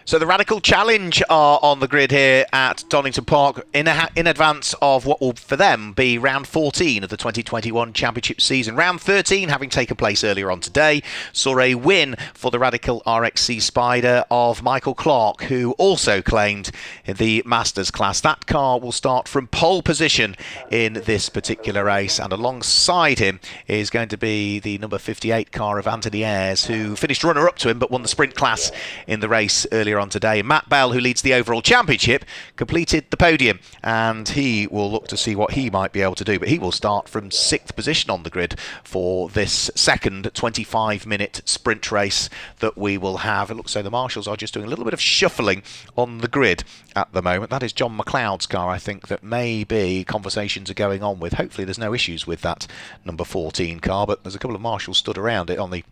So the Radical Challenge are on the grid here at Donington Park in advance of what will for them be round 14 of the 2021 Championship season. Round 13 having taken place earlier on today saw a win for the Radical RXC Spider of Michael Clark, who also claimed the Masters class. That car will start from pole position in this particular race, and alongside him is going to be the number 58 car of Anthony Ayres, who finished runner-up to him but won the sprint class in the race earlier on today. Matt Bell, who leads the overall championship, completed the podium, and he will look to see what he might be able to do, but he will start from 6th position on the grid for this second 25-minute sprint race that we will have. It looks so the marshals are just doing a little bit of shuffling on the grid at the moment. That is John McLeod's car, I think, that maybe conversations are going on with. Hopefully there's no issues with that number 14 car, but there's a couple of marshals stood around it on the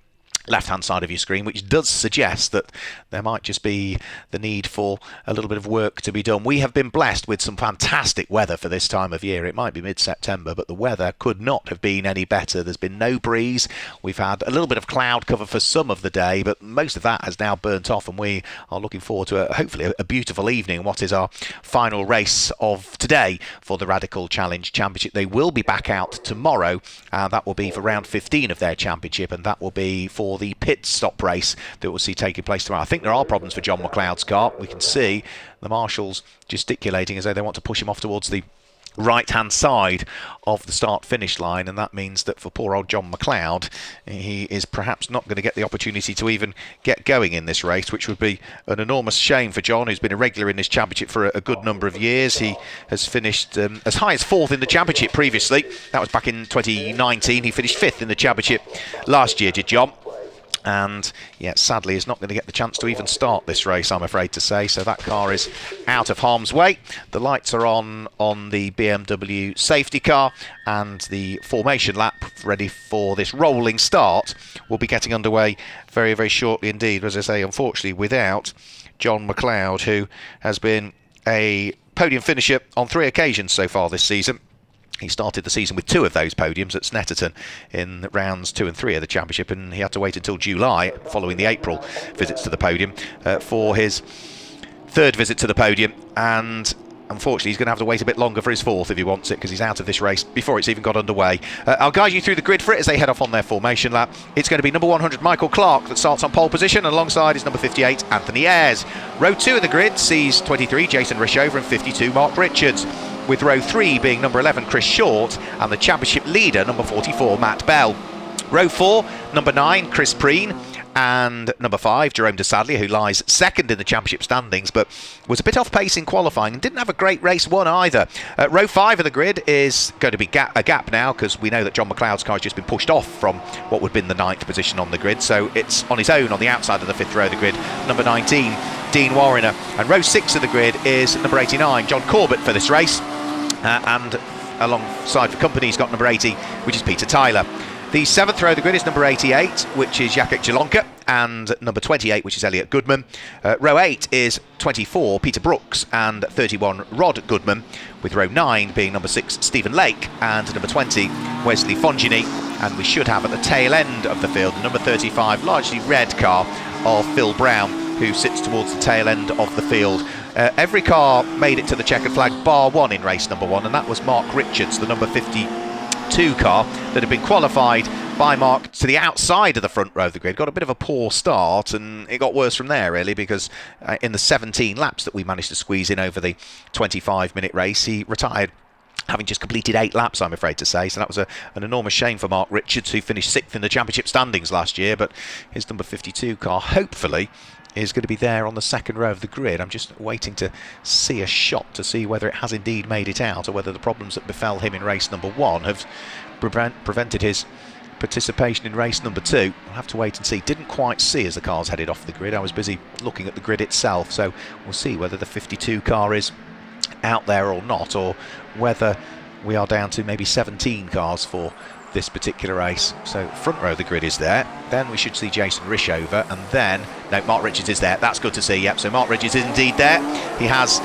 left-hand side of your screen, which does suggest that there might just be the need for a little bit of work to be done. We have been blessed with some fantastic weather for this time of year. It might be mid-September, but the weather could not have been any better. There's been no breeze. We've had a little bit of cloud cover for some of the day, but most of that has now burnt off, and we are looking forward to hopefully a beautiful evening, what is our final race of today for the Radical Challenge Championship. They will be back out tomorrow, and that will be for round 15 of their championship, and that will be for the pit stop race that we'll see taking place tomorrow. I think there are problems for John McLeod's car. We can see the marshals gesticulating as though they want to push him off towards the right-hand side of the start-finish line, and that means that for poor old John McLeod, he is perhaps not going to get the opportunity to even get going in this race, which would be an enormous shame for John, who's been a regular in this championship for a good number of years. He has finished as high as 4th in the championship previously. That was back in 2019. He finished 5th in the championship last year, did John. And yeah, sadly is not going to get the chance to even start this race, I'm afraid to say. So that car is out of harm's way. The lights are on the BMW safety car, and the formation lap ready for this rolling start will be getting underway very, very shortly indeed. As I say, unfortunately without John McLeod, who has been a podium finisher on 3 occasions so far this season. He started the season with 2 of those podiums at Snetterton in rounds 2 and 3 of the championship, and he had to wait until July, following the April visits to the podium, for his 3rd visit to the podium. And unfortunately, he's going to have to wait a bit longer for his 4th if he wants it, because he's out of this race before it's even got underway. I'll guide you through the grid for it as they head off on their formation lap. It's going to be number 100 Michael Clark that starts on pole position, and alongside is number 58 Anthony Ayres. Row 2 of the grid sees 23 Jason Rishover and 52 Mark Richards, with row 3 being number 11 Chris Short and the championship leader number 44 Matt Bell. Row 4, number 9 Chris Preen, and number 5 Jerome de Sadlier, who lies 2nd in the championship standings but was a bit off pace in qualifying and didn't have a great race one either. Row 5 of the grid is going to be a gap now, because we know that John McLeod's car has just been pushed off from what would have been the 9th position on the grid, so it's on his own on the outside of the 5th row of the grid, number 19 Dean Warriner. And row 6 of the grid is number 89 John Corbett for this race, and alongside for company he's got number 80, which is Peter Tyler. The 7th row of the grid is number 88, which is Jacek Jalonka, and number 28, which is Elliot Goodman. Row 8 is 24 Peter Brooks and 31 Rod Goodman, with row 9 being number 6 Stephen Lake and number 20 Wesley Fongini. And we should have at the tail end of the field the number 35 largely red car of Phil Brown, who sits towards the tail end of the field. Every car made it to the checkered flag bar one in race number 1, and that was Mark Richards, the number 52 car that had been qualified by Mark to the outside of the front row of the grid. Got a bit of a poor start, and it got worse from there really, because in the 17 laps that we managed to squeeze in over the 25-minute race, he retired having just completed 8 laps, I'm afraid to say. So that was an enormous shame for Mark Richards, who finished 6th in the championship standings last year. But his number 52 car hopefully is going to be there on the 2nd row of the grid. I'm just waiting to see a shot to see whether it has indeed made it out, or whether the problems that befell him in race number 1 have prevented his participation in race number 2. I'll have to wait and see. Didn't quite see as the cars headed off the grid. I was busy looking at the grid itself, so we'll see whether the 52 car is out there or not, or whether we are down to maybe 17 cars for this particular race. So front row of the grid is there, then we should see Jason Rishover, and then no, Mark Richards is there. That's good to see. Yep, so Mark Richards is indeed there. He has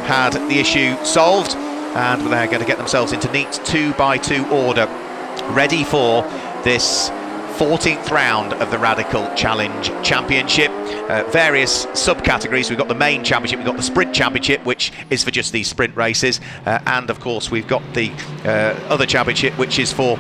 had the issue solved, and they're going to get themselves into neat 2x2 order, ready for this 14th round of the Radical Challenge Championship. Various subcategories. We've got the main championship, we've got the sprint championship, which is for just these sprint races, and of course we've got the other championship, which is for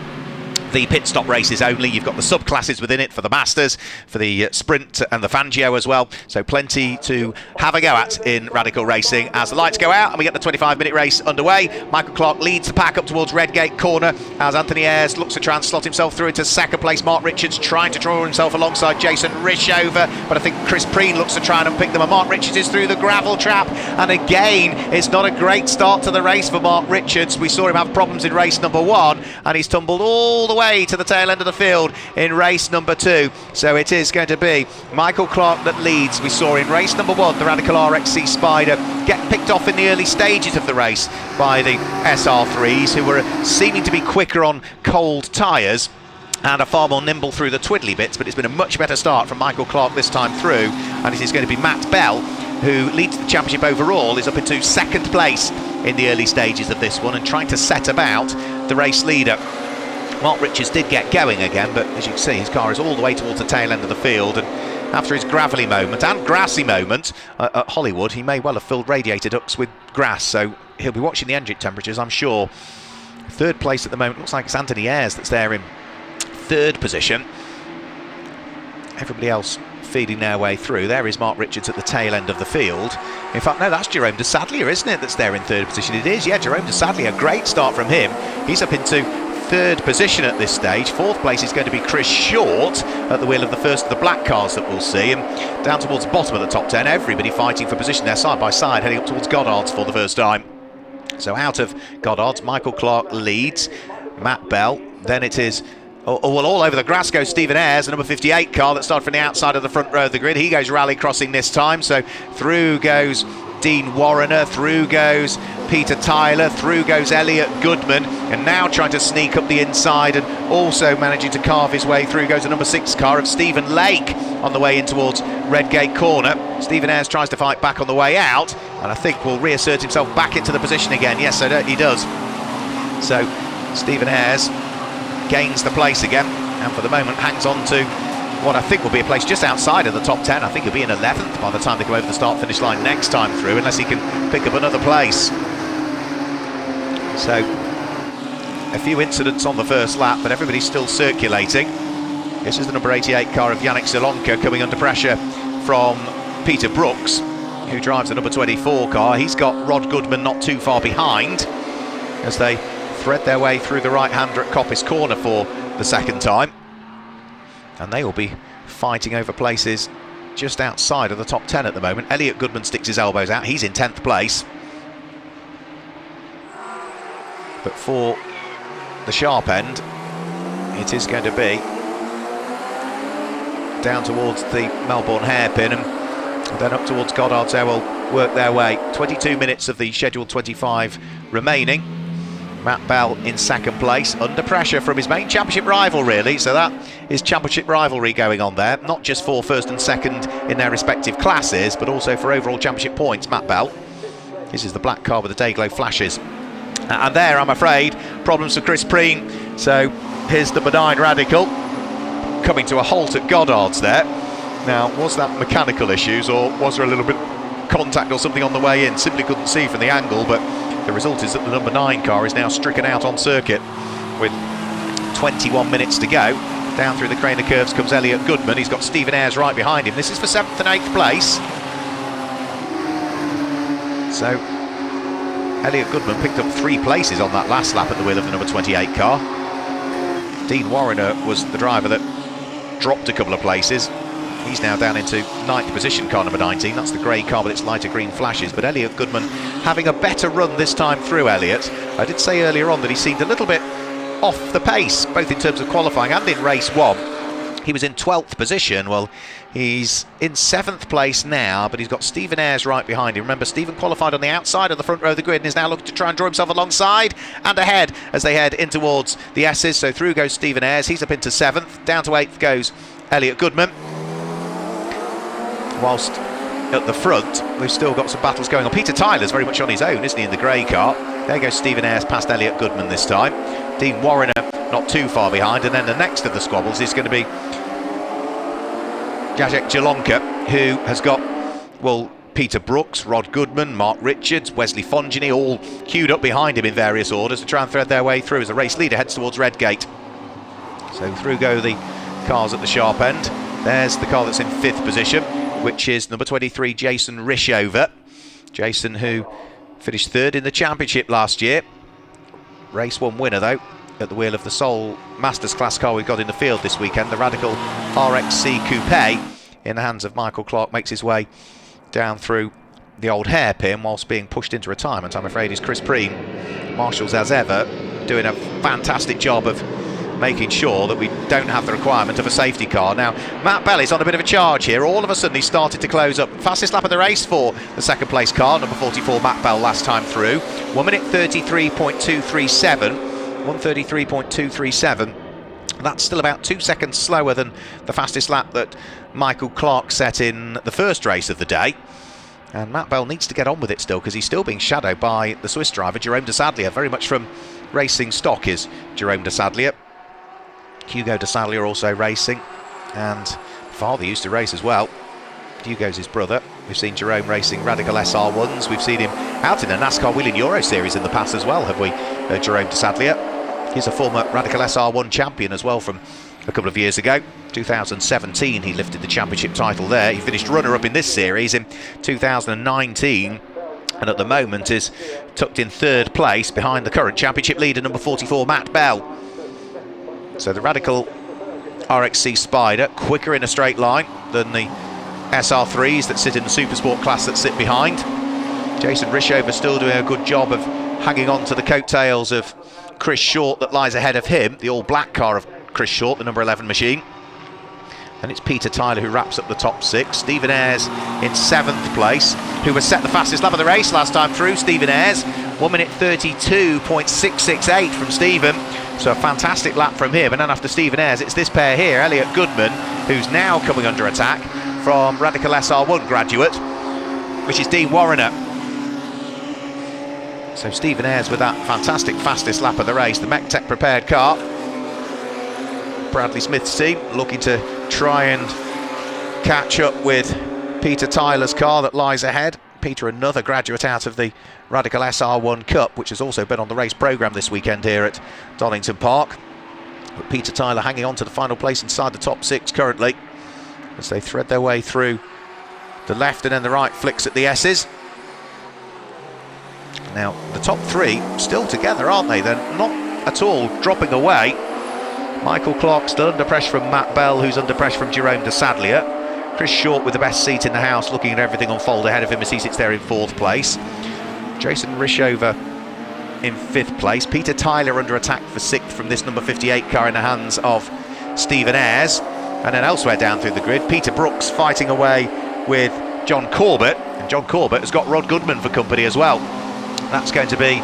the pit stop races only. You've got the subclasses within it for the Masters, for the Sprint and the Fangio as well. So plenty to have a go at in Radical Racing as the lights go out and we get the 25-minute race underway. Michael Clark leads the pack up towards Redgate Corner as Anthony Ayres looks to try and slot himself through into second place. Mark Richards trying to draw himself alongside Jason Rishover, but I think Chris Preen looks to try and unpick them, and Mark Richards is through the gravel trap, and again it's not a great start to the race for Mark Richards. We saw him have problems in race number 1 and he's tumbled all the way to the tail end of the field in race number 2. So it is going to be Michael Clark that leads. We saw in race number 1 the Radical RXC Spider get picked off in the early stages of the race by the SR3s, who were seeming to be quicker on cold tyres and are far more nimble through the twiddly bits, but it's been a much better start from Michael Clark this time through, and it is going to be Matt Bell who leads the championship overall, is up into second place in the early stages of this one and trying to set about the race leader. Mark Richards did get going again, but as you can see his car is all the way towards the tail end of the field, and after his gravelly moment and grassy moment at Hollywood, he may well have filled radiator ducts with grass, so he'll be watching the engine temperatures, I'm sure. Third place at the moment, looks like it's Anthony Ayres that's there in third position. Everybody else feeding their way through. There is Mark Richards at the tail end of the field. In fact, no, that's Jerome de Sadlier, isn't it, that's there in third position? It is, yeah, Jerome de Sadlier, a great start from him. He's up into third position at this stage. Fourth place is going to be Chris Short at the wheel of the first of the black cars that we'll see, and down towards the bottom of the top 10, everybody fighting for position there side by side, heading up towards Goddard's for the first time. So out of Goddard's, Michael Clark leads, Matt Bell, then it is all over the grass goes Stephen Ayres, the number 58 car that started from the outside of the front row of the grid. He goes rally crossing this time, so through goes Dean Warrener, through goes Peter Tyler, through goes Elliot Goodman, and now trying to sneak up the inside and also managing to carve his way through goes the number 6 car of Stephen Lake on the way in towards Redgate Corner. Stephen Ayres tries to fight back on the way out, and I think will reassert himself back into the position again. Yes, so he does. So Stephen Ayres gains the place again, and for the moment hangs on to what I think will be a place just outside of the top 10. I think he'll be in 11th by the time they go over the start-finish line next time through, unless he can pick up another place. So, a few incidents on the first lap, but everybody's still circulating. This is the number 88 car of Yannick Zilonka coming under pressure from Peter Brooks, who drives the number 24 car. He's got Rod Goodman not too far behind as they thread their way through the right-hander at Coppice Corner for the second time. And they will be fighting over places just outside of the top 10 at the moment. Elliot Goodman sticks his elbows out. He's in 10th place. But for the sharp end, it is going to be down towards the Melbourne hairpin, and then up towards Goddard's. They will work their way. 22 minutes of the scheduled 25 remaining. Matt Bell in second place, under pressure from his main championship rival, really. So that is championship rivalry going on there, not just for first and second in their respective classes, but also for overall championship points. Matt Bell, this is the black car with the Dayglow flashes, and there, I'm afraid, problems for Chris Preen. So here's the benign Radical coming to a halt at Goddard's there. Now, was that mechanical issues, or was there a little bit of contact or something on the way in? Simply couldn't see from the angle, but the result is that the number 9 car is now stricken out on circuit with 21 minutes to go. Down through the Craner curves comes Elliot Goodman. He's got Stephen Ayres right behind him. This is for 7th and 8th place. So Elliot Goodman picked up 3 places on that last lap at the wheel of the number 28 car. Dean Warrener was the driver that dropped a couple of places. He's now down into 9th position, car number 19. That's the grey car with its lighter green flashes. But Elliot Goodman having a better run this time through, Elliot. I did say earlier on that he seemed a little bit off the pace, both in terms of qualifying and in race 1. He was in 12th position. Well, he's in 7th place now, but he's got Stephen Ayres right behind him. Remember, Stephen qualified on the outside of the front row of the grid and is now looking to try and draw himself alongside and ahead as they head in towards the S's. So through goes Stephen Ayres. He's up into 7th. Down to 8th goes Elliot Goodman. Whilst at the front, we've still got some battles going on. Peter Tyler's very much on his own, isn't he, in the grey car? There goes Stephen Ayres past Elliot Goodman this time. Dean Warrener not not too far behind. And then the next of the squabbles is going to be Jacek Jalonka, who has got, well, Peter Brooks, Rod Goodman, Mark Richards, Wesley Fongini, all queued up behind him in various orders to try and thread their way through as the race leader heads towards Redgate. So through go the cars at the sharp end. There's the car that's in 5th position, which is number 23, Jason Rishover. Jason, who finished 3rd in the championship last year. Race 1 winner, though, at the wheel of the sole Masters class car we've got in the field this weekend. The Radical RXC Coupe, in the hands of Michael Clark, makes his way down through the old hairpin whilst being pushed into retirement, I'm afraid, is Chris Preen. Marshals, as ever, doing a fantastic job of making sure that we don't have the requirement of a safety car. Now, Matt Bell is on a bit of a charge here. All of a sudden, he started to close up. Fastest lap of the race for the 2nd place car, number 44, Matt Bell, last time through. 1 minute 33.237. 133.237. That's still about 2 seconds slower than the fastest lap that Michael Clark set in the first race of the day. And Matt Bell needs to get on with it still, because he's still being shadowed by the Swiss driver, Jerome de Sadlier. Very much from racing stock is Jerome de Sadlier. Hugo de Sadlier also racing, and father used to race as well. Hugo's his brother. We've seen Jerome racing Radical SR1s. We've seen him out in a NASCAR Wheeling Euro Series in the past as well, have we, Jerome de Sadlier? He's a former Radical SR1 champion as well from a couple of years ago. 2017 he lifted the championship title there. He finished runner-up in this series in 2019, and at the moment is tucked in 3rd place behind the current championship leader, number 44, Matt Bell. So the Radical RXC Spider, quicker in a straight line than the SR3s that sit in the Supersport class that sit behind. Jason Rishover still doing a good job of hanging on to the coattails of Chris Short that lies ahead of him, the all-black car of Chris Short, the number 11 machine. And it's Peter Tyler who wraps up the top 6. Stephen Ayres in 7th place, who has set the fastest lap of the race last time through. Stephen Ayres, 1 minute 32.668 from Stephen. So a fantastic lap from him. And then after Stephen Ayres, it's this pair here, Elliot Goodman, who's now coming under attack from Radical SR1 graduate, which is Dean Warrener. So Stephen Ayres with that fantastic fastest lap of the race, the Mech-Tech prepared car. Bradley Smith's team looking to try and catch up with Peter Tyler's car that lies ahead. Peter, another graduate out of the Radical SR1 Cup, which has also been on the race programme this weekend here at Donington Park. But Peter Tyler hanging on to the final place inside the top 6 currently, as they thread their way through the left and then the right flicks at the S's. Now, the top 3 still together, aren't they? They're not at all dropping away. Michael Clark still under pressure from Matt Bell, who's under pressure from Jerome de Sadlier. Chris Short with the best seat in the house, looking at everything unfold ahead of him as he sits there in 4th place. Jason Rishover in 5th place. Peter Tyler under attack for 6th from this number 58 car in the hands of Stephen Ayres. And then elsewhere down through the grid, Peter Brooks fighting away with John Corbett. And John Corbett has got Rod Goodman for company as well. That's going to be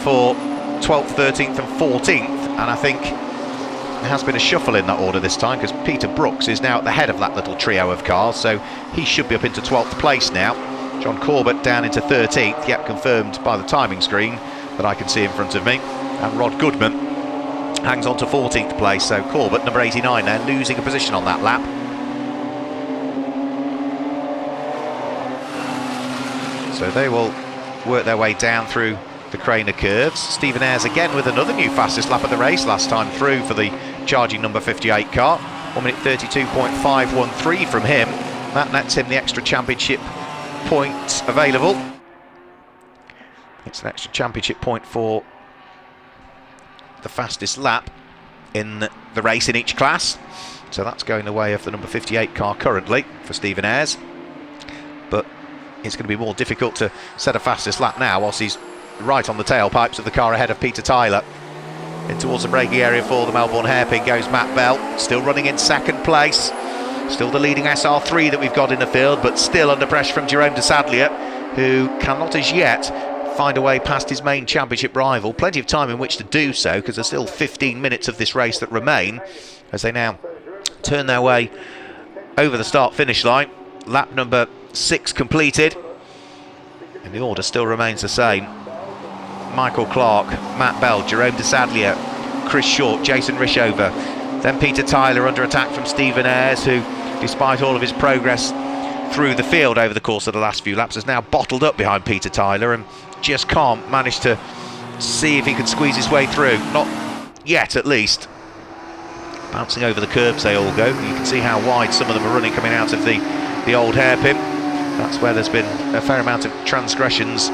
for 12th, 13th and 14th. And I think there has been a shuffle in that order this time, because Peter Brooks is now at the head of that little trio of cars, so he should be up into 12th place now. John Corbett down into 13th, yet confirmed by the timing screen that I can see in front of me. And Rod Goodman hangs on to 14th place, so Corbett, number 89 there, losing a position on that lap. So they will work their way down through the Craner curves. Stephen Ayres again with another new fastest lap of the race last time through for the charging number 58 car. 1 minute 32.513 from him. That nets him the extra championship points available. It's an extra championship point for the fastest lap in the race in each class. So that's going the way of the number 58 car currently for Stephen Ayres. But it's going to be more difficult to set a fastest lap now whilst he's right on the tailpipes of the car ahead of Peter Tyler. In towards the braking area for the Melbourne hairpin goes Matt Bell, still running in 2nd place. Still the leading SR3 that we've got in the field, but still under pressure from Jerome de Sadlier, who cannot as yet find a way past his main championship rival. Plenty of time in which to do so, because there's still 15 minutes of this race that remain as they now turn their way over the start-finish line. Lap number 6 completed, and the order still remains the same. Michael Clark, Matt Bell, Jerome de Sadlier, Chris Short, Jason Rishover. Then Peter Tyler under attack from Stephen Ayres, who, despite all of his progress through the field over the course of the last few laps, is now bottled up behind Peter Tyler and just can't manage to see if he can squeeze his way through. Not yet, at least. Bouncing over the curbs they all go. You can see how wide some of them are running coming out of the old hairpin. That's where there's been a fair amount of transgressions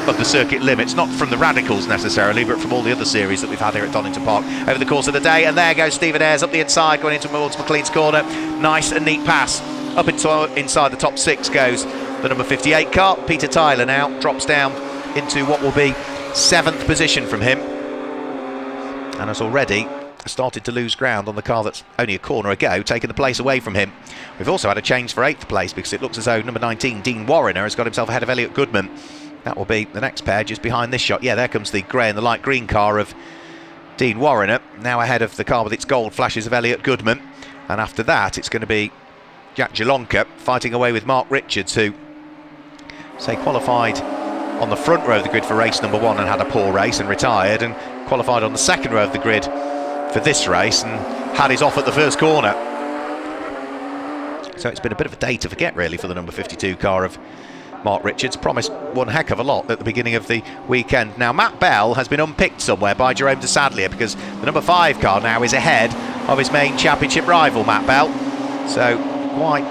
of the circuit limits, not from the radicals necessarily, but from all the other series that we've had here at Donington Park over the course of the day. And there goes Stephen Ayres up the inside, going into towards McLean's corner. Nice and neat pass. Up inside the top 6 goes the number 58 car. Peter Tyler now drops down into what will be 7th position from him, and has already started to lose ground on the car that's only a corner ago, taking the place away from him. We've also had a change for 8th place, because it looks as though number 19, Dean Warriner, has got himself ahead of Elliot Goodman. That will be the next pair just behind this shot. Yeah, there comes the grey and the light green car of Dean Warriner, now ahead of the car with its gold flashes of Elliot Goodman. And after that, it's going to be Jack Jalonka fighting away with Mark Richards, who, say, qualified on the front row of the grid for race number 1 and had a poor race and retired, and qualified on the second row of the grid for this race and had his off at the first corner. So it's been a bit of a day to forget, really, for the number 52 car of Mark Richards. Promised one heck of a lot at the beginning of the weekend. Now, Matt Bell has been unpicked somewhere by Jerome de Sadlier, because the number 5 car now is ahead of his main championship rival, Matt Bell. So quite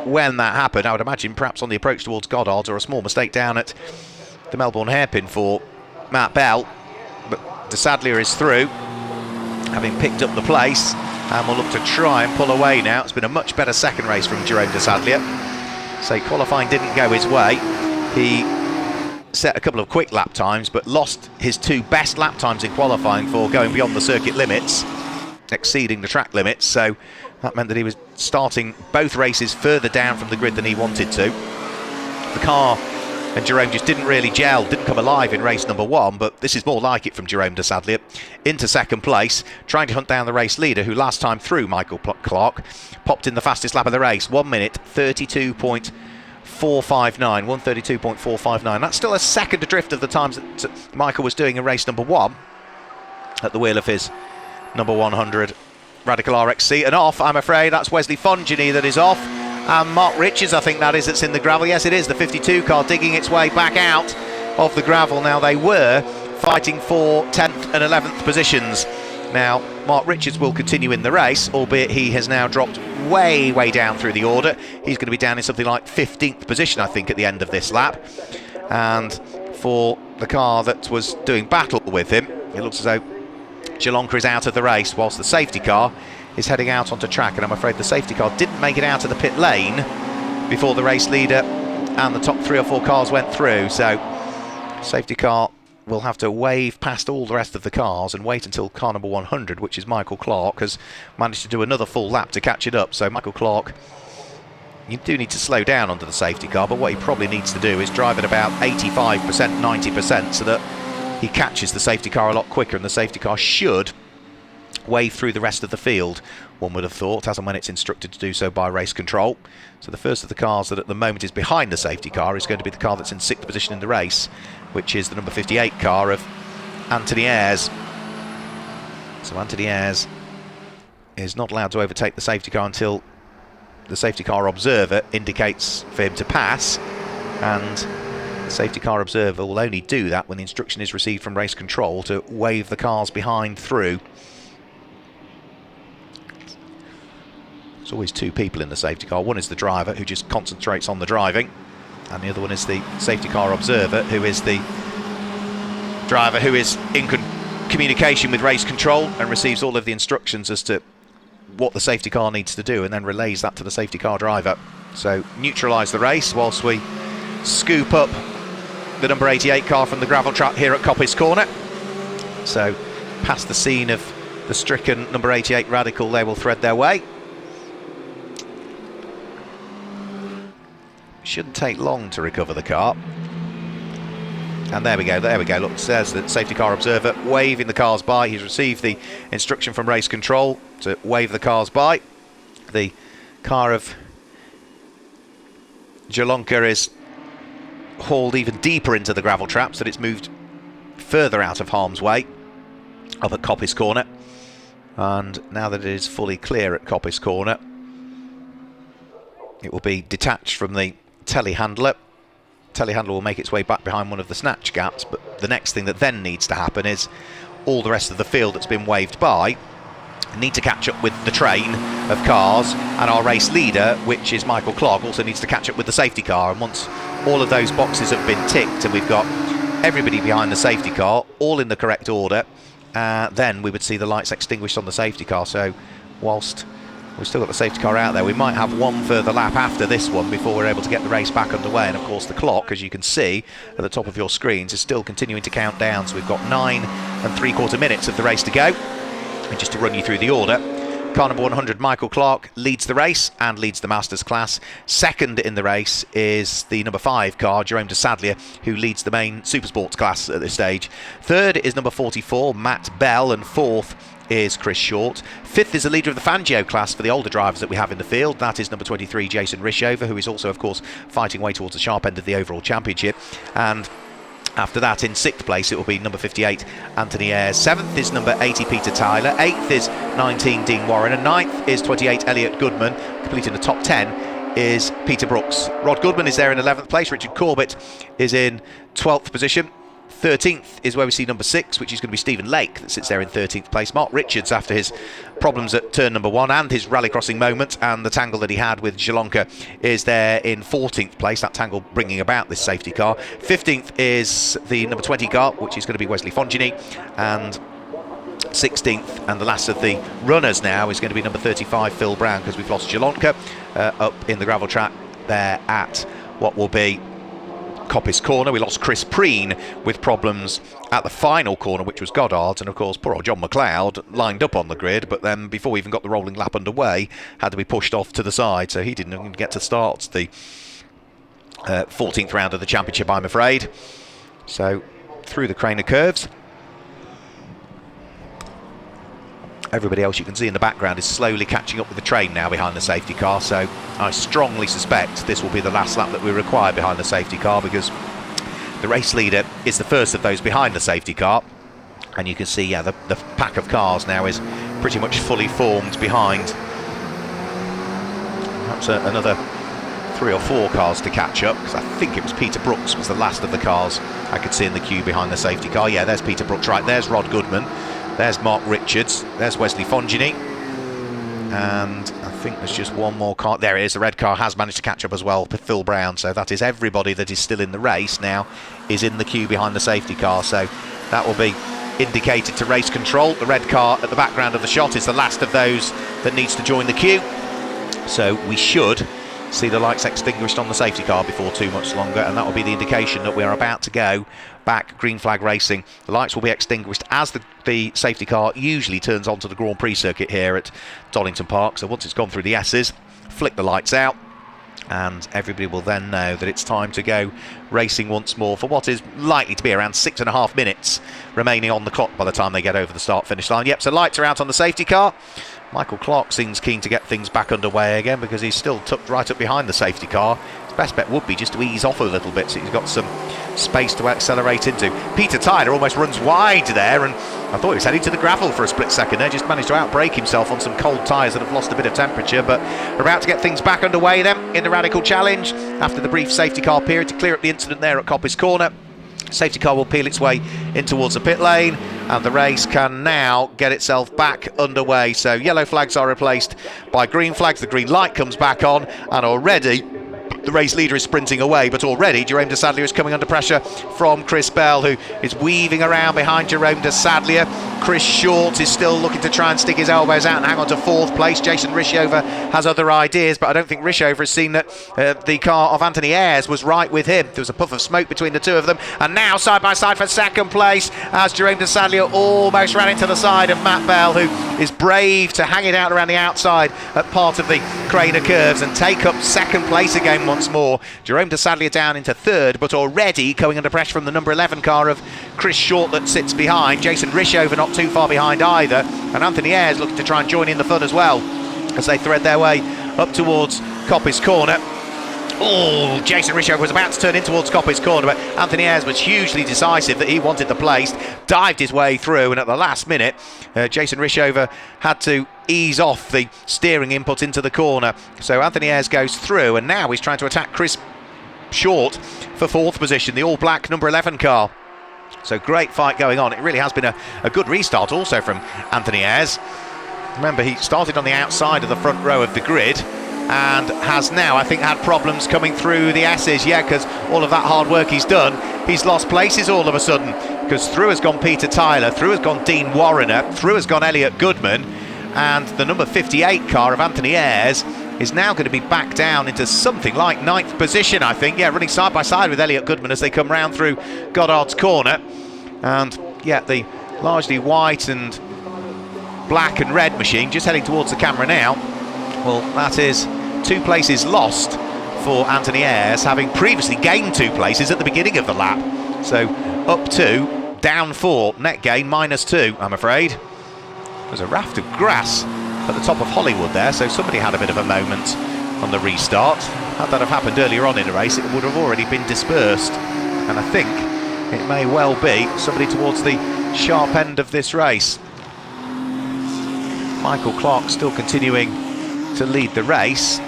when that happened, I would imagine perhaps on the approach towards Goddard's, or a small mistake down at the Melbourne hairpin for Matt Bell. But de Sadlier is through, having picked up the place, and will look to try and pull away now. It's been a much better second race from Jerome de Sadlier. So qualifying didn't go his way. He set a couple of quick lap times, but lost his 2 best lap times in qualifying for going beyond the circuit limits, exceeding the track limits. So that meant that he was starting both races further down from the grid than he wanted to. The car and Jerome just didn't really gel, didn't come alive in race number 1, but this is more like it from Jerome de Sadlier. Into second place, trying to hunt down the race leader, who last time through, Michael Clark, popped in the fastest lap of the race, 1 minute 32.459, 132.459. That's still a second adrift of the times that Michael was doing in race number 1 at the wheel of his number 100 Radical RXC. And off, I'm afraid, that's Wesley Fongini that is off. And Mark Richards, I think that is, that's in the gravel. Yes, it is, the 52 car digging its way back out of the gravel. Now, they were fighting for 10th and 11th positions. Now, Mark Richards will continue in the race, albeit he has now dropped way, way down through the order. He's going to be down in something like 15th position, I think, at the end of this lap. And for the car that was doing battle with him, it looks as though Jalonka is out of the race, whilst the safety car is heading out onto track. And I'm afraid the safety car didn't make it out of the pit lane before the race leader and the top 3 or 4 cars went through. So safety car will have to wave past all the rest of the cars and wait until car number 100, which is Michael Clark, has managed to do another full lap to catch it up. So Michael Clark, you do need to slow down under the safety car, but what he probably needs to do is drive at about 85%, 90%, so that he catches the safety car a lot quicker, and the safety car should wave through the rest of the field, one would have thought, as and when it's instructed to do so by race control. So the first of the cars that at the moment is behind the safety car is going to be the car that's in 6th position in the race, which is the number 58 car of Anthony Ayres. So Anthony Ayres is not allowed to overtake the safety car until the safety car observer indicates for him to pass, and the safety car observer will only do that when the instruction is received from race control to wave the cars behind through. There's always 2 people in the safety car. One is the driver, who just concentrates on the driving, and the other one is the safety car observer, who is the driver who is in communication with race control and receives all of the instructions as to what the safety car needs to do, and then relays that to the safety car driver. So neutralise the race whilst we scoop up the number 88 car from the gravel trap here at Coppice Corner. So past the scene of the stricken number 88 Radical, they will thread their way. Shouldn't take long to recover the car. And there we go, look, it says that safety car observer waving the cars by. He's received the instruction from race control to wave the cars by. The car of Jalonka is hauled even deeper into the gravel trap, so that it's moved further out of harm's way. up at Coppice Corner. And now that it is fully clear at Coppice Corner, it will be detached from the telehandler. Telehandler will make its way back behind one of the snatch gaps, but the next thing that then needs to happen is all the rest of the field that's been waved by need to catch up with the train of cars, and our race leader, which is Michael Clark, also needs to catch up with the safety car. And once all of those boxes have been ticked and we've got everybody behind the safety car all in the correct order, then we would see the lights extinguished on the safety car. So whilst we've still got the safety car out there, we might have one further lap after this one before we're able to get the race back underway. And of course the clock, as you can see at the top of your screens, is still continuing to count down. So we've got 9 3/4 minutes of the race to go. And just to run you through the order, car number 100, Michael Clark, leads the race and leads the Masters class. Second in the race is the number 5 car, Jerome de Sadlier, who leads the main Supersports class at this stage. Third is number 44, Matt Bell, and fourth is Chris Short. Fifth is the leader of the Fangio class for the older drivers that we have in the field. That is number 23, Jason Rishover, who is also, of course, fighting way towards the sharp end of the overall championship. And after that, in 6th place, it will be number 58, Anthony Ayres. 7th is number 80, Peter Tyler. 8th is 19, Dean Warren. And 9th is 28, Elliot Goodman. Completing the top 10 is Peter Brooks. Rod Goodman is there in 11th place. Richard Corbett is in 12th position. 13th is where we see number 6, which is going to be Stephen Lake, that sits there in 13th place. Mark Richards, after his problems at turn number 1 and his rally crossing moment and the tangle that he had with Jalonka, is there in 14th place, that tangle bringing about this safety car. 15th is the number 20 car, which is going to be Wesley Fongini, and 16th and the last of the runners now is going to be number 35, Phil Brown, because we've lost Jalonka up in the gravel track there at what will be Coppice Corner. We lost Chris Preen with problems at the final corner, which was Goddard's, and of course poor old John McLeod lined up on the grid, but then before we even got the rolling lap underway had to be pushed off to the side, so he didn't even get to start the 14th round of the championship, I'm afraid. So through the Craner curves, everybody else you can see in the background is slowly catching up with the train now behind the safety car, so I strongly suspect this will be the last lap that we require behind the safety car, because the race leader is the first of those behind the safety car, and you can see, yeah, the pack of cars now is pretty much fully formed behind. Perhaps another 3 or 4 cars to catch up, because I think it was Peter Brooks was the last of the cars I could see in the queue behind the safety car. Yeah, there's Peter Brooks, right, there's Rod Goodman. There's Mark Richards, there's Wesley Fongini, and I think there's just one more car. There it is, the red car has managed to catch up as well, Phil Brown, so that is everybody that is still in the race now is in the queue behind the safety car, so that will be indicated to race control. The red car at the background of the shot is the last of those that needs to join the queue, so we should see the lights extinguished on the safety car before too much longer, and that will be the indication that we are about to go back green flag racing. The lights will be extinguished as the safety car usually turns onto the Grand Prix circuit here at Donington Park. So once it's gone through the S's, flick the lights out, and everybody will then know that it's time to go racing once more for what is likely to be around 6.5 minutes remaining on the clock by the time they get over the start finish line. Yep, so lights are out on the safety car. Michael Clark seems keen to get things back underway again, because he's still tucked right up behind the safety car. His best bet would be just to ease off a little bit so he's got some space to accelerate into. Peter Tyler almost runs wide there, and I thought he was heading to the gravel for a split second there, just managed to outbrake himself on some cold tyres that have lost a bit of temperature. But we're about to get things back underway then in the Radical Challenge after the brief safety car period to clear up the incident there at Coppice Corner. Safety car will peel its way in towards the pit lane, and the race can now get itself back underway. So yellow flags are replaced by green flags, the green light comes back on, and already the race leader is sprinting away, but already Jerome de Sadlier is coming under pressure from Chris Bell, who is weaving around behind Jerome de Sadlier. Chris Short is still looking to try and stick his elbows out and hang on to 4th place. Jason Rishover has other ideas, but I don't think Rishover has seen that the car of Anthony Ayres was right with him. There was a puff of smoke between the two of them, and now side by side for 2nd place as Jerome de Sadlier almost ran into the side of Matt Bell, who is brave to hang it out around the outside at part of the Craner curves and take up 2nd place again once more. Jerome de Sadlier down into 3rd, but already coming under pressure from the number 11 car of Chris Short that sits behind. Jason Rishover not too far behind either, and Anthony Ayres looking to try and join in the fun as well as they thread their way up towards Coppice Corner. Oh, Jason Rishover was about to turn in towards Coppice corner, but Anthony Ayres was hugely decisive that he wanted the place, dived his way through, and at the last minute, Jason Rishover had to ease off the steering input into the corner. So Anthony Ayres goes through, and now he's trying to attack Chris Short for 4th position, the all-black number 11 car. So great fight going on. It really has been a good restart also from Anthony Ayres. Remember, he started on the outside of the front row of the grid and has now, I think, had problems coming through the S's. Yeah, because all of that hard work he's done, he's lost places all of a sudden, because through has gone Peter Tyler, through has gone Dean Warriner, through has gone Elliot Goodman, and the number 58 car of Anthony Ayres is now going to be back down into something like 9th position, I think. Yeah, running side by side with Elliot Goodman as they come round through Goddard's corner. And yeah, the largely white and black and red machine just heading towards the camera now. Well, that is 2 places lost for Anthony Ayres, having previously gained 2 places at the beginning of the lap. So up 2, down 4, net gain -2, I'm afraid. There's a raft of grass at the top of Hollywood there, so somebody had a bit of a moment on the restart. Had that have happened earlier on in the race, it would have already been dispersed. And I think it may well be somebody towards the sharp end of this race. Michael Clark still continuing to lead the race.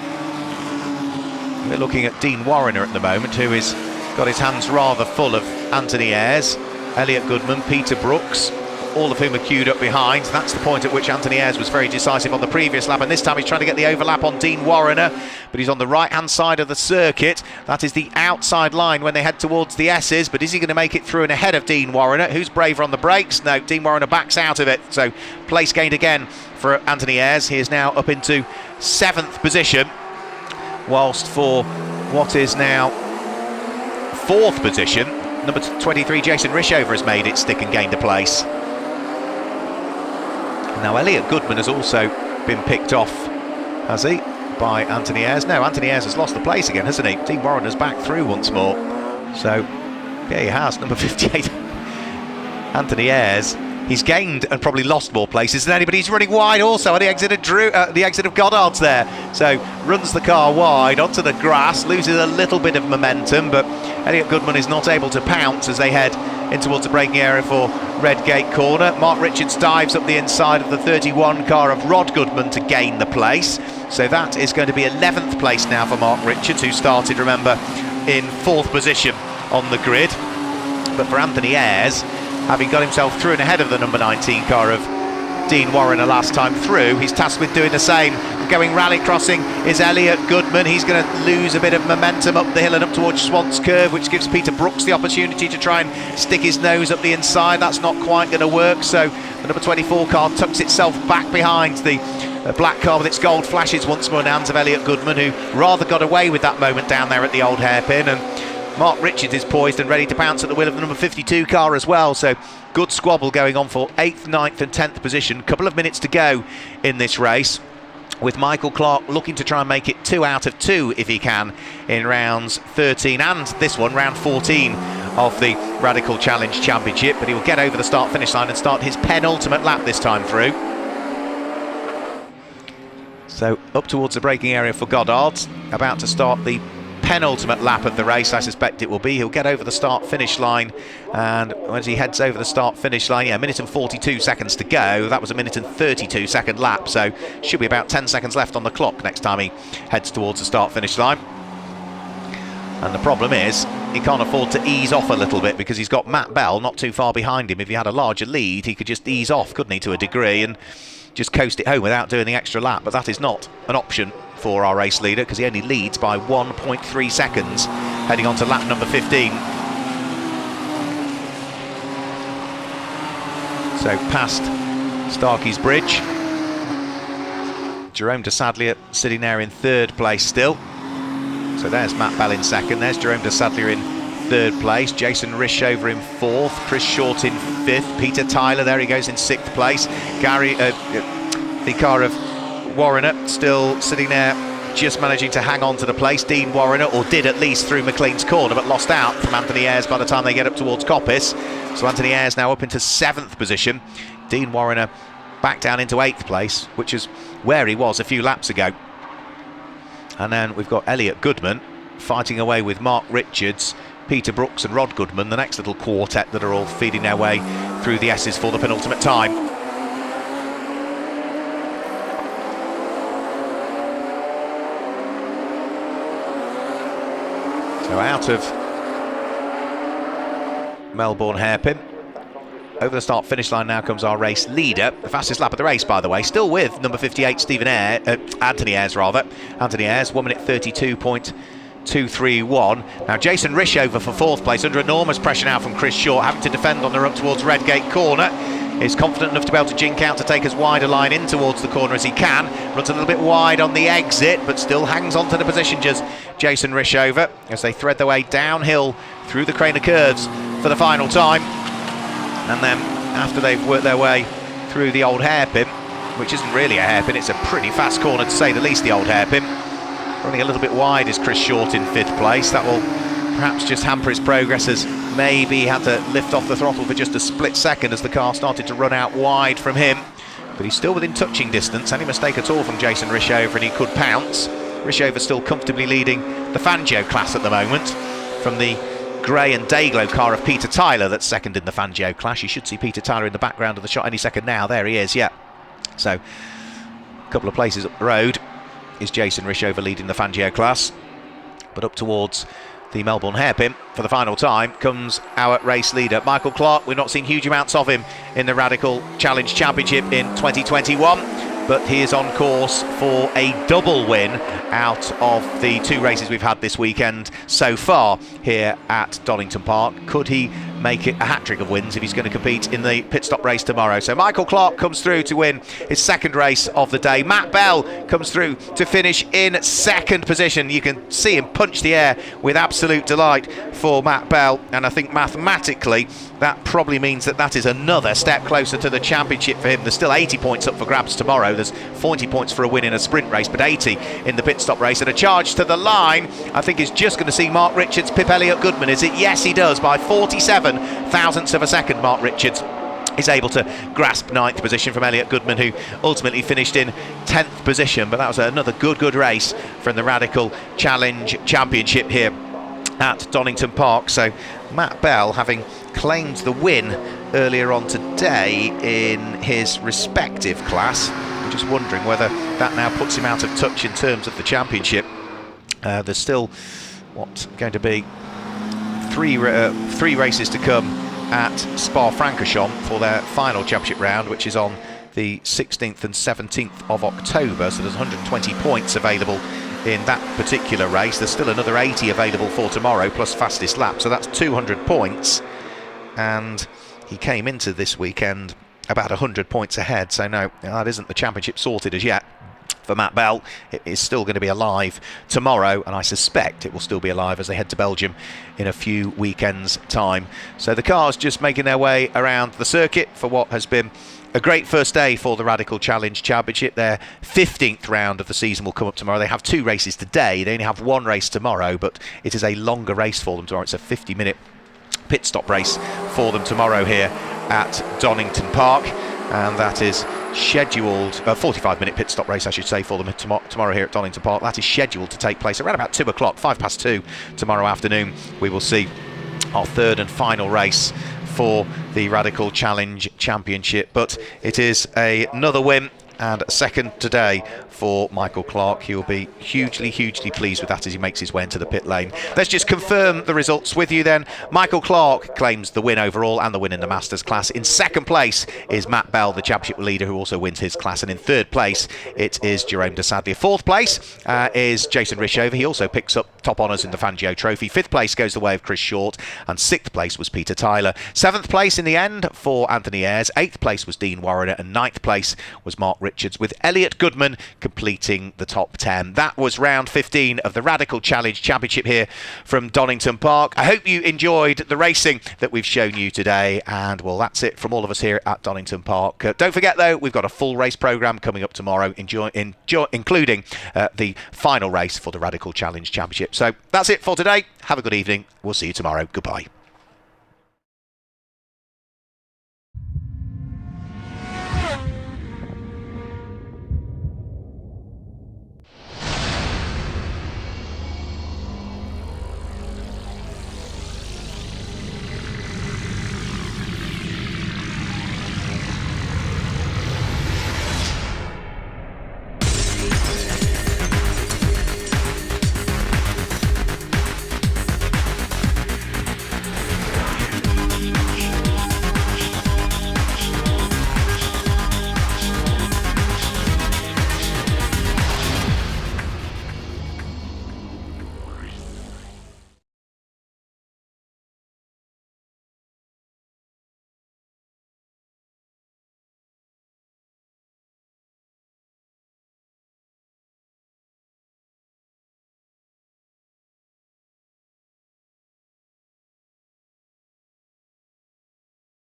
We're looking at Dean Warriner at the moment, who has got his hands rather full of Anthony Ayres, Elliot Goodman, Peter Brooks, all of whom are queued up behind. That's the point at which Anthony Ayres was very decisive on the previous lap, and this time he's trying to get the overlap on Dean Warriner, but he's on the right-hand side of the circuit. That is the outside line when they head towards the S's, but is he going to make it through and ahead of Dean Warriner? Who's braver on the brakes? No, Dean Warriner backs out of it, so place gained again for Anthony Ayres. He is now up into 7th position, whilst for what is now 4th position, number 23 Jason Rishover has made it stick and gained a place. Now Elliot Goodman has also been picked off, has he, by Anthony Ayres? No, Anthony Ayres has lost the place again, hasn't he? Dean Warriner's back through once more. So, yeah, he has, number 58. Anthony Ayres, he's gained and probably lost more places than anybody. He's running wide also at the exit of the exit of Goddard's there. So, runs the car wide onto the grass, loses a little bit of momentum, but Elliot Goodman is not able to pounce as they head in towards the braking area for Redgate corner. Mark Richards dives up the inside of the 31 car of Rod Goodman to gain the place. So that is going to be 11th place now for Mark Richards, who started, remember, in 4th position on the grid. But for Anthony Ayres, having got himself through and ahead of the number 19 car of Dean Warriner last time through, he's tasked with doing the same. Going rally crossing is Elliot Goodman. He's going to lose a bit of momentum up the hill and up towards Swans Curve, which gives Peter Brooks the opportunity to try and stick his nose up the inside. That's not quite going to work, so the number 24 car tucks itself back behind the black car with its gold flashes once more in the hands of Elliot Goodman, who rather got away with that moment down there at the old hairpin. And Mark Richards is poised and ready to pounce at the wheel of the number 52 car as well. So good squabble going on for 8th, 9th and 10th position. Couple of minutes to go in this race, with Michael Clark looking to try and make it 2 out of 2 if he can in rounds 13 and this one, round 14 of the Radical Challenge Championship. But he will get over the start-finish line and start his penultimate lap this time through. So up towards the braking area for Goddard, about to start the penultimate lap of the race, I suspect it will be. He'll get over the start-finish line, and as he heads over the start-finish line, yeah, 1 minute and 42 seconds to go. That was a 1 minute and 32 second lap, so should be about 10 seconds left on the clock next time he heads towards the start-finish line. And the problem is, he can't afford to ease off a little bit, because he's got Matt Bell not too far behind him. If he had a larger lead, he could just ease off, couldn't he, to a degree, and just coast it home without doing the extra lap. But that is not an option for our race leader, because he only leads by 1.3 seconds heading on to lap number 15. So past Starkey's Bridge, Jerome de Sadlier sitting there in 3rd place still. So there's Matt Bell in 2nd, there's Jerome de Sadlier in 3rd place, Jason Rishover in 4th, Chris Short in 5th, Peter Tyler, there he goes in 6th place, Gary, the car of Warriner still sitting there, just managing to hang on to the place. Dean Warriner, or did at least through McLean's corner, but lost out from Anthony Ayres by the time they get up towards Coppice. So Anthony Ayres now up into 7th position. Dean Warriner back down into 8th place, which is where he was a few laps ago. And then we've got Elliot Goodman fighting away with Mark Richards, Peter Brooks and Rod Goodman, the next little quartet that are all feeding their way through the S's for the penultimate time. So out of Melbourne Hairpin. Over the start-finish line now comes our race leader. The fastest lap of the race, by the way, still with number 58, Anthony Ayres, rather. Anthony Ayres, 1 minute 32.231. Now, Jason Rishover for 4th place, under enormous pressure now from Chris Short, having to defend on the run towards Redgate Corner. Is confident enough to be able to jink out to take as wide a line in towards the corner as he can. Runs a little bit wide on the exit, but still hangs on to the position, just Jason Rishover, as they thread their way downhill through the Craner curves for the final time. And then, after they've worked their way through the old hairpin, which isn't really a hairpin, it's a pretty fast corner to say the least, the old hairpin. Running a little bit wide is Chris Short in 5th place. That will perhaps just hamper his progress, as maybe he had to lift off the throttle for just a split second as the car started to run out wide from him. But he's still within touching distance. Any mistake at all from Jason Rishover and he could pounce. Rishover still comfortably leading the Fangio class at the moment from the grey and Dayglow car of Peter Tyler that's second in the Fangio class. You should see Peter Tyler in the background of the shot any second now. There he is, yeah. So, a couple of places up the road is Jason Rishover leading the Fangio class. But up towards the Melbourne Hairpin for the final time comes our race leader, Michael Clark. We've not seen huge amounts of him in the Radical Challenge Championship in 2021. But he is on course for a double win out of the 2 races we've had this weekend so far here at Donington Park. Could he make it a hat-trick of wins if he's going to compete in the pit stop race tomorrow? So Michael Clark comes through to win his 2nd race of the day. Matt Bell comes through to finish in 2nd position. You can see him punch the air with absolute delight for Matt Bell, and I think mathematically that probably means that is another step closer to the championship for him. There's still 80 points up for grabs tomorrow. There's 40 points for a win in a sprint race, but 80 in the pit stop race. And a charge to the line, I think, is just going to see Mark Richards pip Elliot Goodman, is it? Yes, he does, by 47 thousandths of a second. Mark Richards is able to grasp 9th position from Elliot Goodman, who ultimately finished in 10th position. But that was another good race from the Radical Challenge Championship here at Donington Park. So Matt Bell, having claimed the win earlier on today in his respective class, I'm just wondering whether that now puts him out of touch in terms of the championship. There's still going to be three races to come at Spa-Francorchamps for their final championship round, which is on the 16th and 17th of October. So there's 120 points available in that particular race. There's still another 80 available for tomorrow, plus fastest lap, so that's 200 points. And he came into this weekend about 100 points ahead, so no, that isn't the championship sorted as yet for Matt Bell. It is still going to be alive tomorrow, and I suspect it will still be alive as they head to Belgium in a few weekends' time. So the cars just making their way around the circuit for what has been a great first day for the Radical Challenge Championship. Their 15th round of the season will come up tomorrow. They have 2 races today. They only have 1 race tomorrow, but it is a longer race for them tomorrow. It's a 50-minute pit stop race for them tomorrow here at Donington Park, and that is scheduled, a 45-minute pit stop race I should say, for them tomorrow here at Donington Park. That is scheduled to take place around about 2 o'clock, 2:05 tomorrow afternoon. We will see our 3rd and final race for the Radical Challenge Championship, but it is another win and a 2nd today for Michael Clark. He will be hugely pleased with that as he makes his way into the pit lane. Let's just confirm the results with you then. Michael Clark claims the win overall and the win in the Masters class. In 2nd place is Matt Bell, the championship leader, who also wins his class, and in 3rd place it is Jerome de Sadlier. 4th place is Jason Rishover. He also picks up top honours in the Fangio Trophy. 5th place goes the way of Chris Short, and 6th place was Peter Tyler. 7th place in the end for Anthony Ayres. 8th place was Dean Warrener, and 9th place was Mark Richards, with Elliot Goodman completing the top 10. That was round 15 of the Radical Challenge Championship here from Donington Park. I hope you enjoyed the racing that we've shown you today, and well, that's it from all of us here at Donington Park. Don't forget though, we've got a full race programme coming up tomorrow, including the final race for the Radical Challenge Championship. So that's it for today. Have a good evening. We'll see you tomorrow. Goodbye.